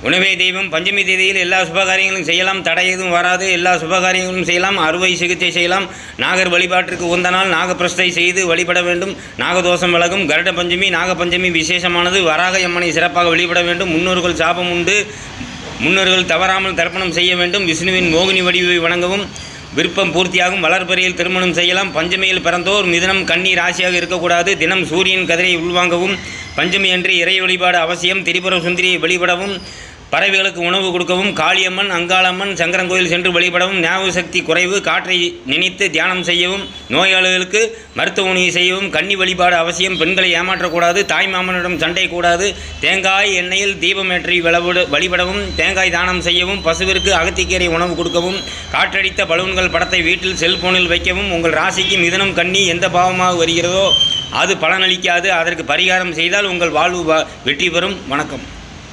உணவே தெய்வம். பஞ்சமி தேதியில் எல்லா சுபகாரியங்களும் செய்யலாம். தடை எதுவும் வராது. எல்லா சுபகாரியங்களும் செய்யலாம். அறுவை சிகிச்சை செய்யலாம். நாகர் வழிபாட்டிற்கு உந்த நாள் நாகப்பிரஷ்டை செய்து வழிபட வேண்டும். நாகதோஷம் விலகும். கருட பஞ்சமி நாகப்பஞ்சமி விசேஷமானது. வராக அம்மனை சிறப்பாக வழிபட வேண்டும். முன்னோர்கள் சாபம் உண்டு. முன்னோர்கள் தவறாமல் தர்ப்பணம் செய்ய வேண்டும். விஷ்ணுவின் மோகினி வடிவை வணங்கவும். விருப்பம் பூர்த்தியாகும். வளர்பறையில் திருமணம் செய்யலாம். பஞ்சமியில் பிறந்தோர் மிதுனம் கன்னி ராசியாக இருக்கக்கூடாது. தினம் சூரியன் கதிரை உள்வாங்கவும். பஞ்சமி அன்று இறை வழிபாடு அவசியம். திரிபுர சுந்தரியை வழிபடவும். பறவைகளுக்கு உணவு கொடுக்கவும். காளியம்மன் அங்காளம்மன் சங்கரங்கோயில் சென்று வழிபடவும். ஞாபக சக்தி குறைவு. காற்றை நினைத்து தியானம் செய்யவும். நோயாளிகளுக்கு மருத்துவ உணவு செய்யவும். கன்னி வழிபாடு அவசியம். பெண்களை ஏமாற்றக்கூடாது. தாய் மாமனிடம் சண்டை கூடாது. தேங்காய் எண்ணெயில் தீபமேற்றி வழிபடவும். தேங்காய் தானம் செய்யவும். பசுவிற்கு அகத்திக்கீரை உணவு கொடுக்கவும். காற்றடித்த பலூன்கள் படத்தை வீட்டில் செல்போனில் வைக்கவும். உங்கள் ராசிக்கு மிதுனம் கன்னி எந்த பாவமாக வருகிறதோ அது பலனளிக்காது. அதற்கு பரிகாரம் செய்தால் உங்கள் வாழ்வு வெற்றி பெறும். வணக்கம்.